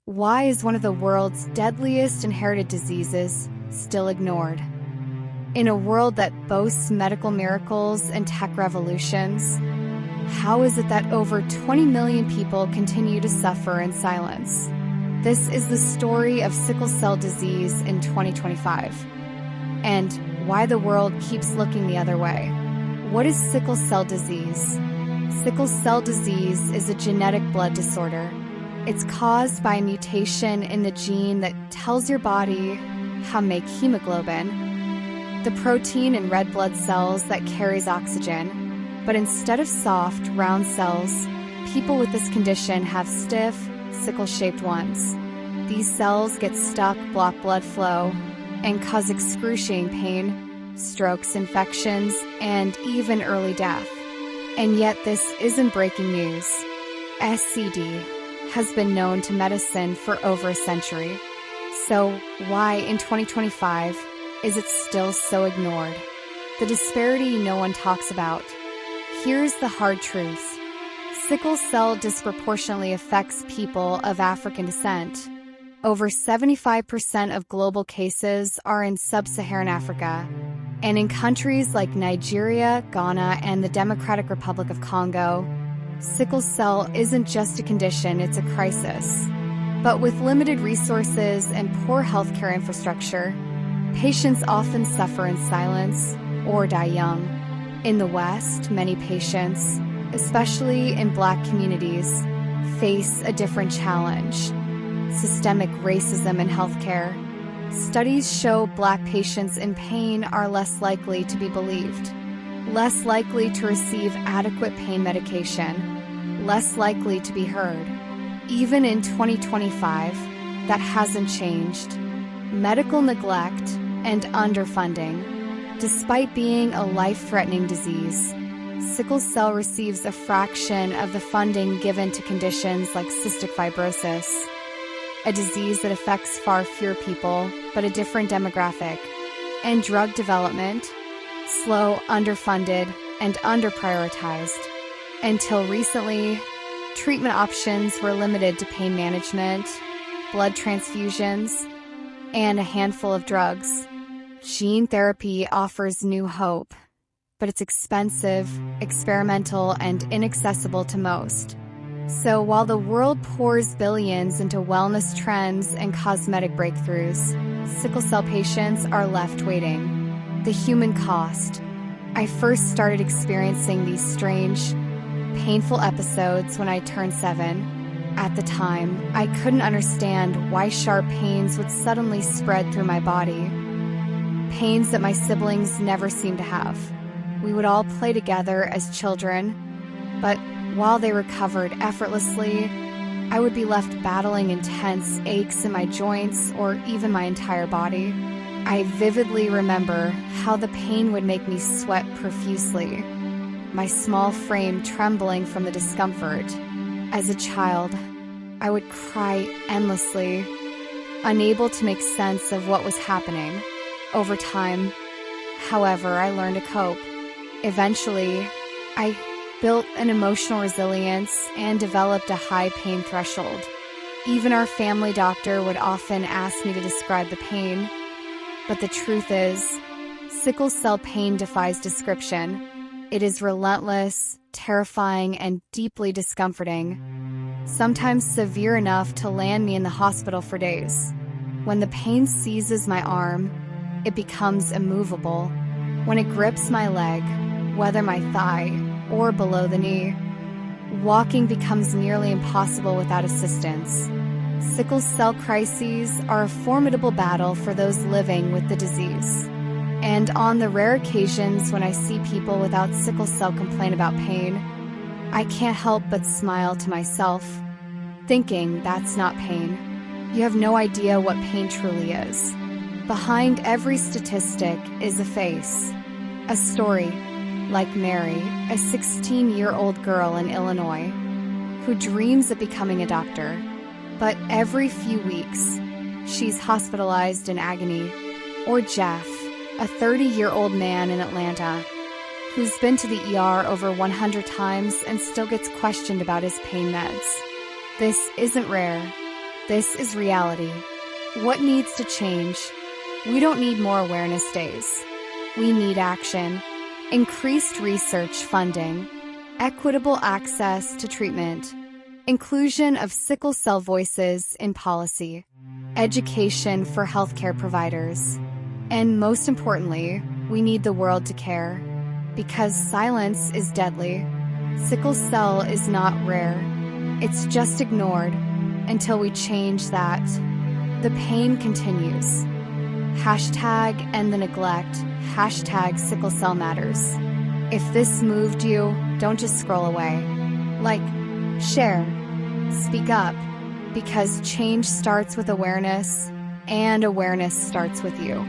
Why is one of the world's deadliest inherited diseases still ignored? In a world that boasts medical miracles and tech revolutions, how is it that over 20 million people continue to suffer in silence? This is the story of sickle cell disease in 2025, and why the world keeps looking the other way. What is sickle cell disease? Sickle cell disease is a genetic blood disorder. It's caused by a mutation in the gene that tells your body how to make hemoglobin, the protein in red blood cells that carries oxygen. But instead of soft, round cells, people with this condition have stiff, sickle-shaped ones. These cells get stuck, block blood flow, and cause excruciating pain, strokes, infections, and even early death. And yet this isn't breaking news. SCD has been known to medicine for over a century. So why in 2025 is it still so ignored? The disparity no one talks about. Here's the hard truth. Sickle cell disproportionately affects people of African descent. Over 75% of global cases are in sub-Saharan Africa. And in countries like Nigeria, Ghana, and the Democratic Republic of Congo, sickle cell isn't just a condition, it's a crisis. But with limited resources and poor healthcare infrastructure, patients often suffer in silence or die young. In the West, many patients, especially in Black communities, face a different challenge: systemic racism in healthcare. Studies show Black patients in pain are less likely to be believed, less likely to receive adequate pain medication, less likely to be heard. Even in 2025, that hasn't changed. Medical neglect and underfunding. Despite being a life-threatening disease, sickle cell receives a fraction of the funding given to conditions like cystic fibrosis, a disease that affects far fewer people, but a different demographic, and drug development, slow, underfunded, and underprioritized. Until recently, treatment options were limited to pain management, blood transfusions, and a handful of drugs. Gene therapy offers new hope, but it's expensive, experimental, and inaccessible to most. So while the world pours billions into wellness trends and cosmetic breakthroughs, sickle cell patients are left waiting. The human cost. I first started experiencing these strange, painful episodes when I turned 7. At the time, I couldn't understand why sharp pains would suddenly spread through my body. Pains that my siblings never seemed to have. We would all play together as children, but while they recovered effortlessly, I would be left battling intense aches in my joints or even my entire body. I vividly remember how the pain would make me sweat profusely, my small frame trembling from the discomfort. As a child, I would cry endlessly, unable to make sense of what was happening. Over time, however, I learned to cope. Eventually, I built an emotional resilience and developed a high pain threshold. Even our family doctor would often ask me to describe the pain. But the truth is, sickle cell pain defies description. It is relentless, terrifying, and deeply discomforting, sometimes severe enough to land me in the hospital for days. When the pain seizes my arm, it becomes immovable. When it grips my leg, whether my thigh or below the knee, walking becomes nearly impossible without assistance. Sickle cell crises are a formidable battle for those living with the disease. And on the rare occasions when I see people without sickle cell complain about pain, I can't help but smile to myself, thinking that's not pain. You have no idea what pain truly is. Behind every statistic is a face, a story, like Mary, a 16-year-old girl in Illinois, who dreams of becoming a doctor. But every few weeks, she's hospitalized in agony. Or Jeff, a 30-year-old man in Atlanta, who's been to the ER over 100 times and still gets questioned about his pain meds. This isn't rare. This is reality. What needs to change? We don't need more awareness days. We need action, increased research funding, equitable access to treatment, inclusion of sickle cell voices in policy, education for healthcare providers, and most importantly, we need the world to care. Because silence is deadly. Sickle cell is not rare. It's just ignored until we change that. The pain continues. Hashtag end the neglect. Hashtag sickle cell matters. If this moved you, don't just scroll away. Like, share, speak up, because change starts with awareness, and awareness starts with you.